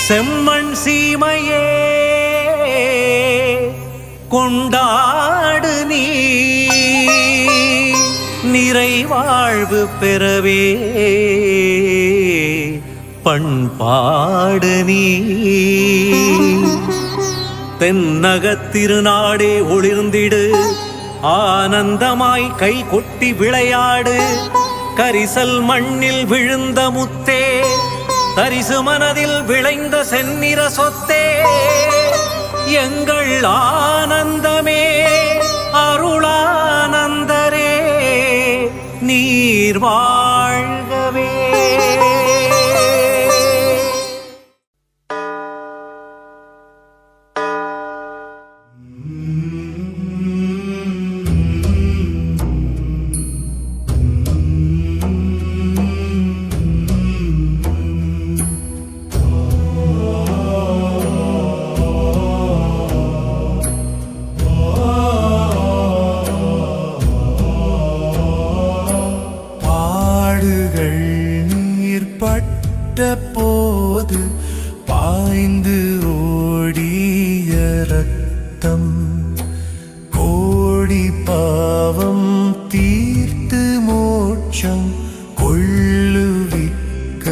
செம்மண் சீமையே கொண்டாடு நீ நிறைவாழ்வு பெறவே பண்பாடு நீ. தென்னகத்திருநாடே ஒளிர்ந்திடு, ஆனந்தமாய் கை கொட்டி விளையாடு. கரிசல் மண்ணில் விழுந்த முத்தே, தரிசு மனதில் விளைந்த செந்நிற சொத்தே, எங்கள் ஆனந்தமே அருளானந்தரே நீர் வாழ்கவே. போது பாய்ந்து ஓடிய ரத்தம் கோடி பாவம் தீர்த்து மோட்சம் கொள்ளுவிக்க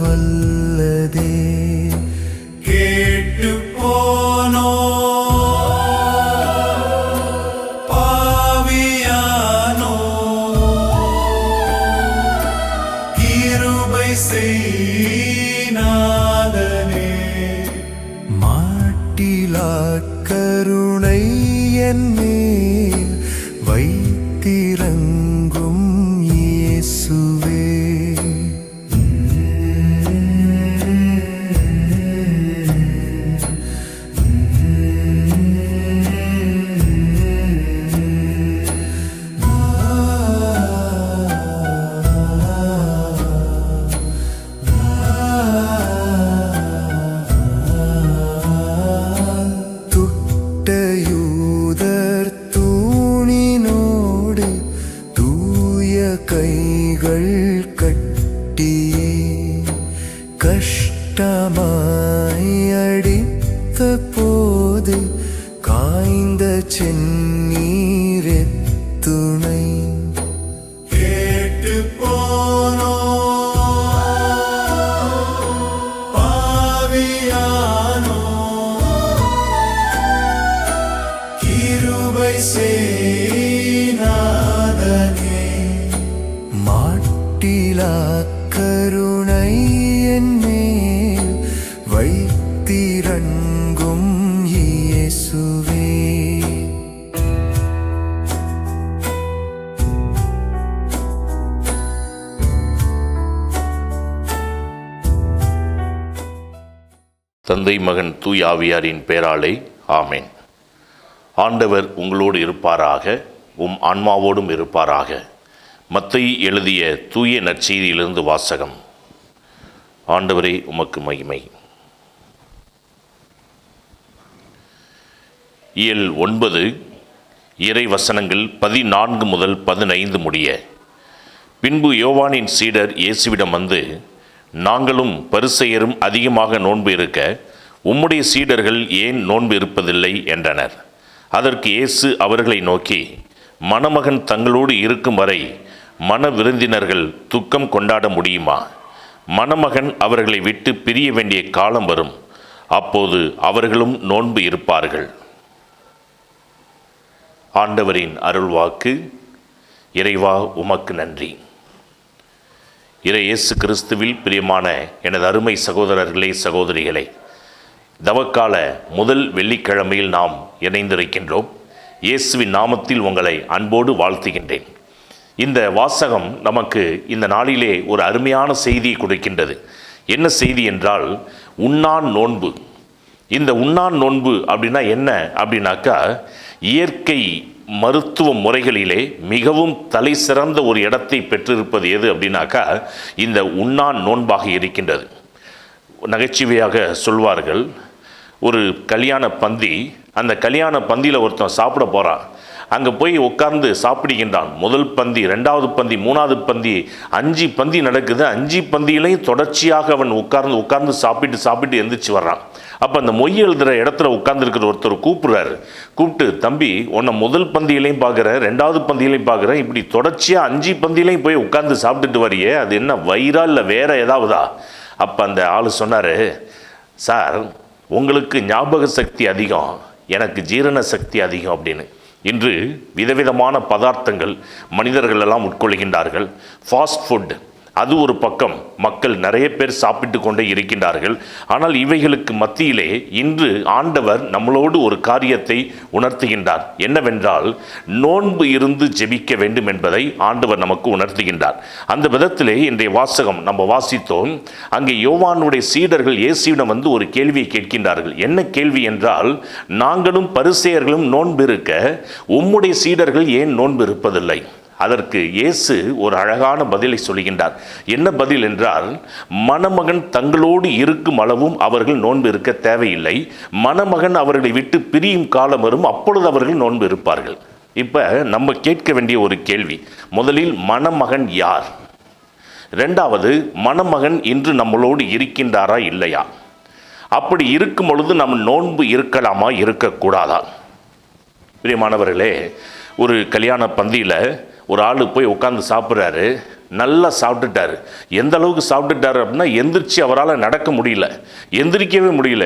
வல்லதே. கேட்டு போனோ பாவியானோ கிருபை செய்நாதனே. மாட்டிலா கருணை என்னேல் வைத்திரங்கும் இயேசுவே. கைகள் கட்டியே கஷ்டமாய் அடித்த போது காய்ந்த செந்நீர் துணை. கேட்டு போனோ பாவியானோ கிருபை செய்நாதனே. மாட்டிலா கருணை என்னேல் வைத்திரங்கும் இயேசுவே. தந்தை மகன் தூய் ஆவியாரின் பெயராலே ஆமேன். ஆண்டவர் உங்களோடு இருப்பாராக, உம் ஆன்மாவோடும் இருப்பாராக. மத்தேயு எழுதிய தூய நற்செய்தியிலிருந்து வாசகம். ஆண்டவரே உமக்கு மகிமை. இயல் 9 இறை வசனங்கள் 14 முதல் 15 முடிய. பின்பு யோவானின் சீடர் இயேசுவிடம் வந்து, நாங்களும் பரிசேயரும் அதிகமாக நோன்பு இருக்க உம்முடைய சீடர்கள் ஏன் நோன்பு இருப்பதில்லை என்றனர். அதற்கு இயேசு அவர்களை நோக்கி, மணமகன் தங்களோடு இருக்கும் வரை மன விருந்தினர்கள் துக்கம் கொண்டாட முடியுமா? மணமகன் அவர்களை விட்டு பிரிய வேண்டிய காலம் வரும், அப்போது அவர்களும் நோன்பு இருப்பார்கள். ஆண்டவரின் அருள்வாக்கு. இறைவா உமக்கு நன்றி. இறை இயேசு கிறிஸ்துவில் பிரியமான எனது அருமை சகோதரர்களே, சகோதரிகளே, தவக்கால முதல் வெள்ளிக்கிழமையில் நாம் இணைந்திருக்கின்றோம். இயேசுவின் நாமத்தில் உங்களை அன்போடு வாழ்த்துகின்றேன். இந்த வாசகம் நமக்கு இந்த நாளிலே ஒரு அருமையான செய்தியை கொடுக்கின்றது. என்ன செய்தி என்றால், உண்ணான் நோன்பு. இந்த உண்ணான் நோன்பு அப்படின்னா என்ன அப்படின்னாக்கா, இயற்கை மருத்துவ முறைகளிலே மிகவும் தலை சிறந்த ஒரு இடத்தை பெற்றிருப்பது எது அப்படின்னாக்கா இந்த உண்ணான் நோன்பாக இருக்கின்றது. நகைச்சுவையாக சொல்வார்கள், ஒரு கல்யாண பந்தி, அந்த கல்யாண பந்தியில் ஒருத்தன் சாப்பிட போகிறான். அங்கே போய் உட்கார்ந்து சாப்பிடுகின்றான். முதல் பந்தி, 2வது பந்தி, 3வது பந்தி, 5 பந்தி நடக்குது. 5 பந்தியிலையும் தொடர்ச்சியாக அவன் உட்கார்ந்து சாப்பிட்டு எந்திரிச்சு வர்றான். அப்போ அந்த மொய் எழுதுகிற இடத்துல உட்கார்ந்துருக்கிற ஒருத்தர் கூப்பிட்றாரு. கூப்பிட்டு, தம்பி, உன்னை முதல் பந்தியிலையும் பார்க்குறேன், 2வது பந்தியிலையும் பார்க்குறேன், இப்படி தொடர்ச்சியாக 5 பந்தியிலையும் போய் உட்கார்ந்து சாப்பிட்டுட்டு வரையே, அது என்ன வயிறா இல்லை வேற ஏதாவதா? அப்போ அந்த ஆள் சொன்னார், சார், உங்களுக்கு ஞாபக சக்தி அதிகம், எனக்கு ஜீரண சக்தி அதிகம் அப்படின்னு. இன்று விதவிதமான பதார்த்தங்கள் மனிதர்கள் எல்லாம் உட்கொள்கின்றார்கள். ஃபாஸ்ட் ஃபுட் அது ஒரு பக்கம், மக்கள் நிறைய பேர் சாப்பிட்டு கொண்டே இருக்கின்றார்கள். ஆனால் இவைகளுக்கு மத்தியிலே இன்று ஆண்டவர் நம்மளோடு ஒரு காரியத்தை உணர்த்துகின்றார். என்னவென்றால், நோன்பு இருந்து ஜெபிக்க வேண்டும் என்பதை ஆண்டவர் நமக்கு உணர்த்துகின்றார். அந்த விதத்திலே இன்றைய வாசகம் நம்ம வாசித்தோம். அங்கே யோவானுடைய சீடர்கள் இயேசுவிடம் வந்து ஒரு கேள்வியை கேட்கின்றார்கள். என்ன கேள்வி என்றால், நாங்களும் பரிசேயர்களும் நோன்பு இருக்க உம்முடைய சீடர்கள் ஏன் நோன்பு இருப்பதில்லை? அதற்கு இயேசு ஒரு அழகான பதிலை சொல்கின்றார். என்ன பதில் என்றால், மணமகன் தங்களோடு இருக்கும் அளவும் அவர்கள் நோன்பு இருக்க தேவையில்லை. மணமகன் அவர்களை விட்டு பிரியும் காலம் வரும், அப்பொழுது அவர்கள் நோன்பு இருப்பார்கள். இப்போ நம்ம கேட்க வேண்டிய ஒரு கேள்வி, முதலில் மணமகன் யார்? 2வது, மணமகன் இன்று நம்மளோடு இருக்கின்றாரா இல்லையா? அப்படி இருக்கும் பொழுது நம்ம நோன்பு இருக்கலாமா இருக்கக்கூடாதா? பிரியமானவர்களே, ஒரு கல்யாண பந்தியில் ஒரு ஆள் போய் உட்காந்து சாப்பிட்றாரு. நல்லா சாப்பிட்டுட்டாரு. எந்த அளவுக்கு சாப்பிட்டுட்டாரு அப்படின்னா, எந்திரிச்சு அவரால் நடக்க முடியல, எந்திரிக்கவே முடியல.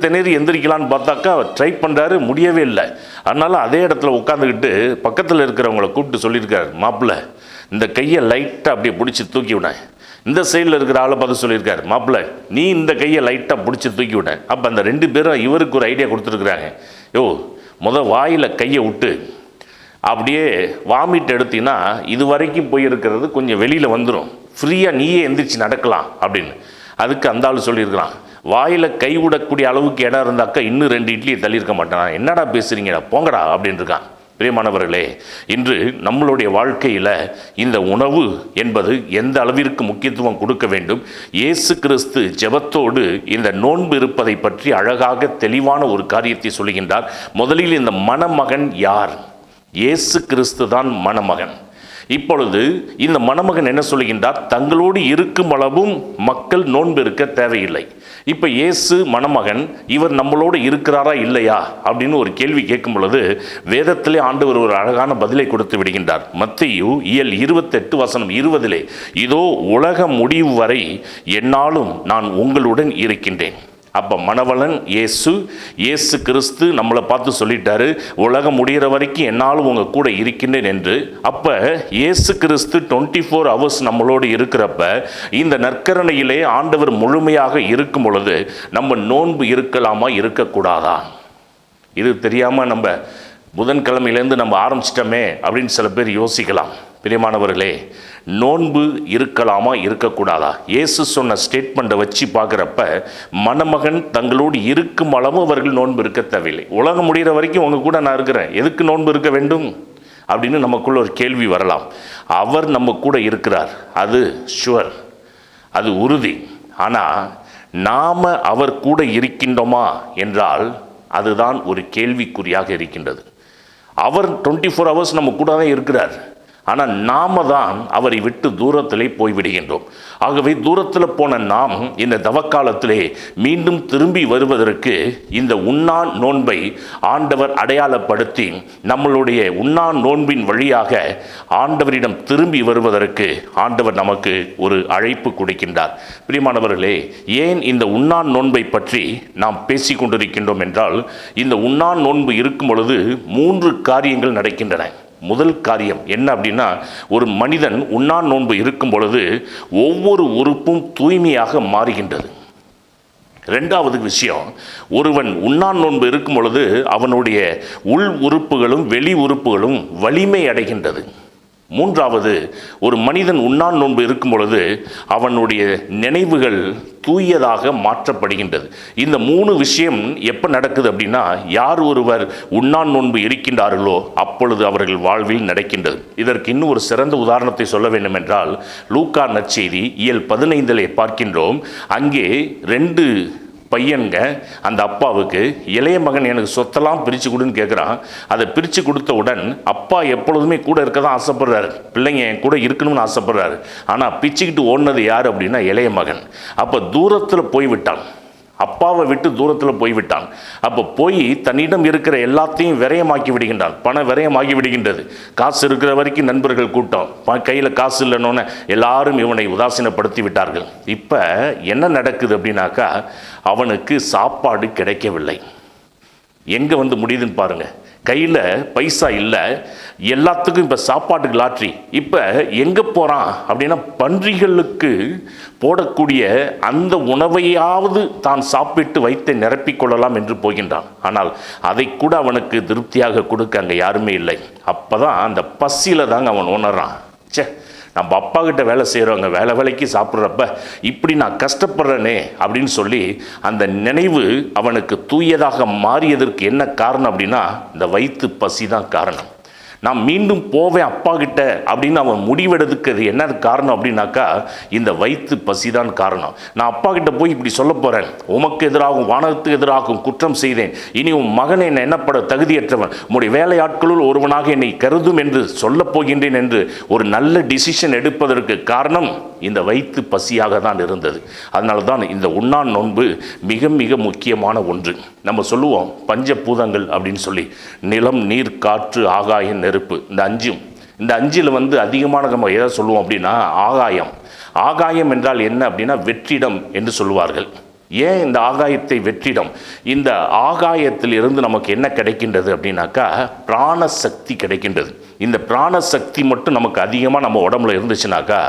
திணறி எந்திரிக்கலான்னு பார்த்தாக்கா ட்ரை பண்ணுறாரு, முடியவே இல்லை. அதனால் அதே இடத்துல உட்காந்துக்கிட்டு பக்கத்தில் இருக்கிறவங்கள கூப்பிட்டு சொல்லியிருக்காரு, மாப்பிள்ளை, இந்த கையை லைட்டாக அப்படியே பிடிச்சி தூக்கி விட. இந்த சைடில் இருக்கிற ஆளை பார்த்து சொல்லியிருக்காரு, மாப்பிள்ளை, நீ இந்த கையை லைட்டாக பிடிச்சி தூக்கி விட. அப்போ அந்த 2 பேரும் இவருக்கு ஒரு ஐடியா கொடுத்துருக்குறாங்க. வாயில் கையை விட்டு அப்படியே வாமிட் எடுத்தினா இது வரைக்கும் போயிருக்கிறது கொஞ்சம் வெளியில் வந்துடும், ஃப்ரீயாக நீயே எந்திரிச்சு நடக்கலாம் அப்படின்னு. அதுக்கு அந்த ஆள் சொல்லியிருக்கிறான், வாயில் கை விடக்கூடிய அளவுக்கு இடம் இருந்தாக்கா இன்னும் 2 இட்லியை தள்ளியிருக்க மாட்டான், என்னடா பேசுகிறீங்கடா, போங்கடா அப்படின்னு இருக்கான். பிரியமானவர்களே, இன்று நம்மளுடைய வாழ்க்கையில் இந்த உணவு என்பது எந்த அளவிற்கு முக்கியத்துவம் கொடுக்க வேண்டும்? இயேசு கிறிஸ்து ஜெபத்தோடு இந்த நோன்பு இருப்பதை பற்றி அழகாக தெளிவான ஒரு காரியத்தை சொல்கின்றார். முதலில் இந்த மணமகன் யார்? இயேசு கிறிஸ்து தான் மணமகன். இப்பொழுது இந்த மணமகன் என்ன சொல்கின்றார்? தங்களோடு இருக்கும் அளவும் மக்கள் நோன்பு இருக்க தேவையில்லை. இப்போ இயேசு மணமகன், இவர் நம்மளோடு இருக்கிறாரா இல்லையா அப்படின்னு ஒரு கேள்வி கேட்கும் பொழுது வேதத்திலே ஆண்டவர் ஒரு அழகான பதிலை கொடுத்து விடுகின்றார். மத்தேயு 28:20, இதோ உலக முடிவு வரை என்னாலும் நான் உங்களுடன் இருக்கின்றேன். அப்போ மணவளன் இயேசு கிறிஸ்து நம்மளை பார்த்து சொல்லிட்டாரு, உலகம் முடிகிற வரைக்கும் என்னாலும் உங்கள் கூட இருக்கின்றேன் என்று. அப்போ இயேசு கிறிஸ்து 24 hours நம்மளோடு இருக்கிறப்ப இந்த நற்கரணையிலே ஆண்டவர் முழுமையாக இருக்கும் பொழுது நம்ம நோன்பு இருக்கலாமா இருக்கக்கூடாதா? இது தெரியாமல் நம்ம புதன்கிழமையிலேருந்து நம்ம ஆரம்பிச்சிட்டோமே அப்படின்னு சில பேர் யோசிக்கலாம். பிரியமானவர்களே, நோன்பு இருக்கலாமா இருக்கக்கூடாதா? இயேசு சொன்ன ஸ்டேட்மெண்ட்டை வச்சு பார்க்குறப்ப மணமகன் தங்களோடு இருக்கும் அளவு அவர்கள் நோன்பு இருக்க தேவையில்லை. உலகம் முடிகிற வரைக்கும் உங்கள் கூட நான் இருக்கிறேன், எதுக்கு நோன்பு இருக்க வேண்டும் அப்படின்னு நமக்குள்ள ஒரு கேள்வி வரலாம். அவர் நம்ம கூட இருக்கிறார், அது ஷுவர், அது உறுதி. ஆனால் நாம் அவர் கூட இருக்கின்றோமா என்றால் அதுதான் ஒரு கேள்விக்குறியாக இருக்கின்றது. அவர் 24 hours நம்ம கூட தான் இருக்கிறார், ஆனால் நாம தான் அவரை விட்டு தூரத்திலே போய்விடுகின்றோம். ஆகவே தூரத்தில் போன நாம் இந்த தவக்காலத்திலே மீண்டும் திரும்பி வருவதற்கு இந்த உண்ணா நோன்பை ஆண்டவர் அடையாளப்படுத்தி நம்மளுடைய உண்ணா நோன்பின் வழியாக ஆண்டவரிடம் திரும்பி வருவதற்கு ஆண்டவர் நமக்கு ஒரு அழைப்பு கொடுக்கின்றார். பிரியமானவர்களே, ஏன் இந்த உண்ணா நோன்பை பற்றி நாம் பேசி கொண்டிருக்கின்றோம் என்றால், இந்த உண்ணா நோன்பு இருக்கும் பொழுது 3 காரியங்கள் நடக்கின்றன. முதல் காரியம் என்ன அப்படின்னா, ஒரு மனிதன் உண்ணா நோன்பு இருக்கும் பொழுது ஒவ்வொரு உறுப்பும் தூய்மையாக மாறுகின்றது. 2வது விஷயம், ஒருவன் உண்ணா நோன்பு இருக்கும் பொழுது அவனுடைய உள் உறுப்புகளும் வெளி உறுப்புகளும் வலிமை அடைகின்றது. 3வது, ஒரு மனிதன் உண்ணா நோன்பு இருக்கும் பொழுது அவனுடைய நினைவுகள் தூயதாக மாற்றப்படுகின்றது. இந்த 3 விஷயம் எப்போ நடக்குது அப்படின்னா, யார் ஒருவர் உண்ணா நோன்பு இருக்கின்றார்களோ அப்பொழுது அவர்கள் வாழ்வில் நடக்கின்றது. இதற்கு இன்னும் ஒரு சிறந்த உதாரணத்தை சொல்ல வேண்டும் என்றால், லூக்கா நற்செய்தி இயல் 15 பார்க்கின்றோம். அங்கே 2 பையனுங்க அந்த அப்பாவுக்கு இளைய மகன் எனக்கு சொத்தெல்லாம் பிரித்து கொடுன்னு கேட்குறான். அதை பிரித்து கொடுத்தவுடன் அப்பா எப்பொழுதுமே கூட இருக்க தான் ஆசைப்படுறாரு, பிள்ளைங்க என் கூட இருக்கணும்னு ஆசைப்படுறாரு. ஆனால் பிச்சுக்கிட்டு ஓடினது யார் அப்படின்னா இளைய மகன். அப்போ தூரத்தில் போய்விட்டான், அப்பாவை விட்டு தூரத்தில் போய்விட்டான். அப்போ போய் தன்னிடம் இருக்கிற எல்லாத்தையும் விரயமாக்கி விடுகின்றான். பணம் விரயமாகி விடுகின்றது. காசு இருக்கிற வரைக்கும் நண்பர்கள் கூட்டம், கையில் காசு இல்லைன்னு எல்லாரும் இவனை உதாசீனப்படுத்தி விட்டார்கள். இப்போ என்ன நடக்குது அப்படின்னாக்கா, அவனுக்கு சாப்பாடு கிடைக்கவில்லை. எங்கே வந்து முடியுதுன்னு பாருங்கள். கையில் பைசா இல்லை, எல்லாத்துக்கும் இப்போ சாப்பாட்டுக்கு லாட்ரி. இப்போ எங்கே போகிறான் அப்படின்னா, பன்றிகளுக்கு போடக்கூடிய அந்த உணவையாவது தான் சாப்பிட்டு வைத்து நிரப்பிக்கொள்ளலாம் என்று போகின்றான். ஆனால் அதை கூட அவனுக்கு திருப்தியாக கொடுக்க அங்கே யாருமே இல்லை. அப்போ தான் அந்த பசியில் தாங்க அவன் உணர்றான், சே நம்ம அப்பா கிட்ட வேலை செய்கிறவங்க வேலைக்கு சாப்பிட்றப்ப இப்படி நான் கஷ்டப்படுறேனே அப்படின்னு சொல்லி அந்த நினைவு அவனுக்கு தூயதாக மாறியதற்கு என்ன காரணம் அப்படின்னா, இந்த வயிற்று பசி தான் காரணம். நான் மீண்டும் போவேன் அப்பா கிட்ட அப்படின்னு அவன் முடிவெடுத்துக்கு அது என்ன காரணம் அப்படின்னாக்கா, இந்த வயிற்று பசி தான் காரணம். நான் அப்பா கிட்ட போய் இப்படி சொல்ல போகிறேன், உமக்கு எதிராகவும் வானத்துக்கு எதிராகவும் குற்றம் செய்தேன், இனி உன் மகனை என்னை என்னப்பட தகுதியற்றவன், உம்முடைய வேலையாட்களுள் ஒருவனாக என்னை கருதும் என்று சொல்லப் போகின்றேன் என்று ஒரு நல்ல டிசிஷன் எடுப்பதற்கு காரணம் இந்த வயிற்று பசியாக தான் இருந்தது. அதனால தான் இந்த உண்ணான் நோன்பு மிக மிக முக்கியமான ஒன்று. நம்ம சொல்லுவோம் பஞ்சபூதங்கள் அப்படின்னு சொல்லி, நிலம், நீர், காற்று, ஆகாயம், நெருப்பு. இந்த அஞ்சில் அதிகமான நம்ம எதை சொல்லுவோம் அப்படின்னா ஆகாயம். ஆகாயம் என்றால் என்ன அப்படின்னா வெற்றிடம் என்று சொல்லுவார்கள். ஏன் இந்த ஆகாயத்தை வெற்றிடம்? இந்த ஆகாயத்தில் இருந்து நமக்கு என்ன கிடைக்கின்றது அப்படின்னாக்கா, பிராணசக்தி கிடைக்கின்றது. இந்த பிராணசக்தி மட்டும் நமக்கு அதிகமாக நம்ம உடம்புல இருந்துச்சுனாக்கா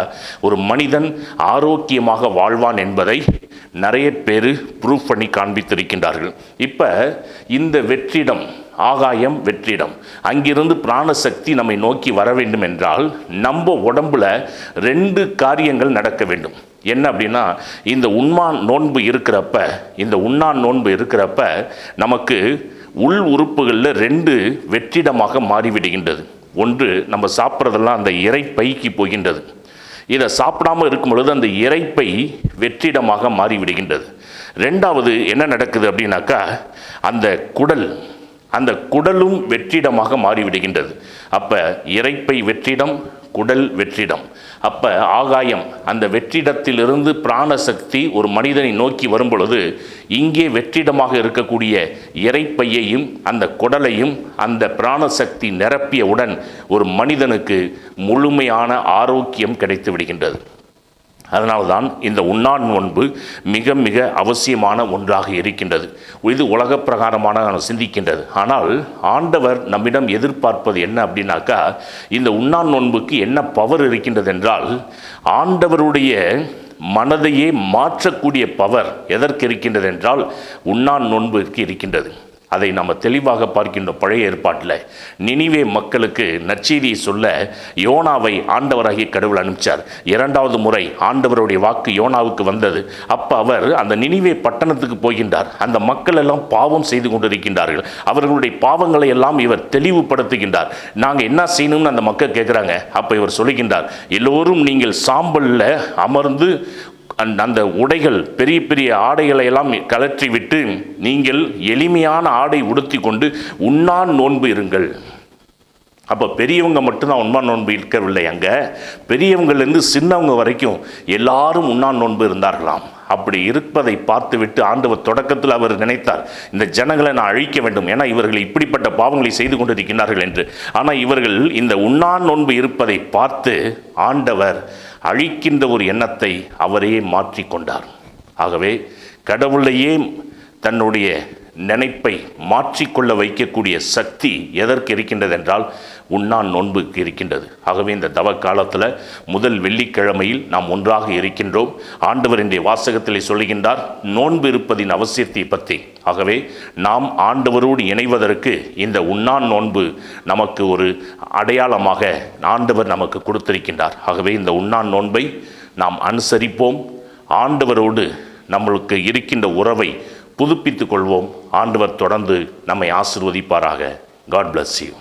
ஒரு மனிதன் ஆரோக்கியமாக வாழ்வான் என்பதை நிறைய பேர் ப்ரூஃப் பண்ணி காண்பித்திருக்கின்றார்கள். இப்போ இந்த வெற்றிடம், ஆகாயம் வெற்றிடம், அங்கிருந்து பிராணசக்தி நம்மை நோக்கி வர வேண்டும் என்றால் நம்ம உடம்புல 2 காரியங்கள் நடக்க வேண்டும். என்ன அப்படின்னா, இந்த உண்ணான் நோன்பு இருக்கிறப்ப நமக்கு உள் உறுப்புகளில் 2 வெற்றிடமாக மாறிவிடுகின்றது. ஒன்று, நம்ம சாப்பிட்றதெல்லாம் அந்த இரைப்பைக்கு போகின்றது. இதை சாப்பிடாமல் இருக்கும் பொழுது அந்த இரைப்பை வெற்றிடமாக மாறிவிடுகின்றது. 2வது என்ன நடக்குது அப்படின்னாக்கா, அந்த குடலும் வெற்றிடமாக மாறிவிடுகின்றது. அப்போ இரைப்பை வெற்றிடம், குடல் வெற்றிடம். அப்போ ஆகாயம் அந்த வெற்றிடத்திலிருந்து பிராணசக்தி ஒரு மனிதனை நோக்கி வரும் பொழுது இங்கே வெற்றிடமாக இருக்கக்கூடிய இரைப்பையையும் அந்த குடலையும் அந்த பிராணசக்தி நிரப்பியவுடன் ஒரு மனிதனுக்கு முழுமையான ஆரோக்கியம் கிடைத்து விடுகின்றது. அதனால்தான் இந்த உண்ணான் நோன்பு மிக மிக அவசியமான ஒன்றாக இருக்கின்றது. இது உலக பிரகாரமான சிந்திக்கின்றது. ஆனால் ஆண்டவர் நம்மிடம் எதிர்பார்ப்பது என்ன அப்படின்னாக்கா, இந்த உண்ணான் நோன்புக்கு என்ன பவர் இருக்கின்றது என்றால், ஆண்டவருடைய மனதையே மாற்றக்கூடிய பவர் எதற்கு இருக்கின்றது என்றால் உண்ணான் நோன்புக்கு இருக்கின்றது. அதை நம்ம தெளிவாக பார்க்கின்றோம். பழைய ஏற்பாட்டில் நினிவே மக்களுக்கு நற்செய்தியை சொல்ல யோனாவை ஆண்டவராகிய கடவுள் அனுப்பிச்சார். 2வது முறை ஆண்டவருடைய வாக்கு யோனாவுக்கு வந்தது. அப்போ அவர் அந்த நினிவே பட்டணத்துக்கு போகின்றார். அந்த மக்கள் எல்லாம் பாவம் செய்து கொண்டிருக்கின்றார்கள். அவர்களுடைய பாவங்களை எல்லாம் இவர் தெளிவுபடுத்துகின்றார். நாங்கள் என்ன செய்யணும்னு அந்த மக்கள் கேட்குறாங்க. அப்போ இவர் சொல்லுகின்றார், எல்லோரும் நீங்கள் சாம்பலில் அமர்ந்து அந்த உடைகள், பெரிய பெரிய ஆடைகளை எல்லாம் கலற்றி விட்டு நீங்கள் எளிமையான ஆடை உடுத்தி கொண்டு உண்ணான் நோன்பு இருங்கள். அப்போ பெரியவங்க மட்டும்தான் உண்ணான் நோன்பு இருக்கவில்லை, அங்கே பெரியவங்கள்லேருந்து சின்னவங்க வரைக்கும் எல்லாரும் உண்ணான் நோன்பு இருந்தார்களாம். அப்படி இருப்பதை பார்த்துவிட்டு ஆண்டவர் தொடக்கத்தில் அவர் நினைத்தார், இந்த ஜனங்களை நான் அழிக்க வேண்டும், ஏன்னா இவர்கள் இப்படிப்பட்ட பாவங்களை செய்து கொண்டிருக்கிறார்கள் என்று. ஆனால் இவர்கள் இந்த உண்ணான் நோன்பு இருப்பதை பார்த்து ஆண்டவர் அழிக்கின்ற ஒரு எண்ணத்தை அவரே மாற்றிக்கொண்டார். ஆகவே கடவுளையே தன்னுடைய நினைப்பை மாற்றிக்கொள்ள வைக்கக்கூடிய சக்தி எதற்கு இருக்கின்றது என்றால் உண்ணான் நோன்புக்கு இருக்கின்றது. ஆகவே இந்த தவ காலத்தில் முதல் வெள்ளிக்கிழமையில் நாம் ஒன்றாக இருக்கின்றோம். ஆண்டவர் இன்றைய வாசகத்திலே சொல்லுகின்றார் நோன்பு இருப்பதின் அவசியத்தை பற்றி. ஆகவே நாம் ஆண்டவரோடு இணைவதற்கு இந்த உண்ணான் நோன்பு நமக்கு ஒரு அடையாளமாக ஆண்டவர் நமக்கு கொடுத்திருக்கின்றார். ஆகவே இந்த உண்ணான் நோன்பை நாம் அனுசரிப்போம். ஆண்டவரோடு நம்மளுக்கு இருக்கின்ற உறவை புதுப்பித்துக் கொள்வோம். ஆண்டவர் தொடர்ந்து நம்மை ஆசீர்வதிப்பாராக. God bless you.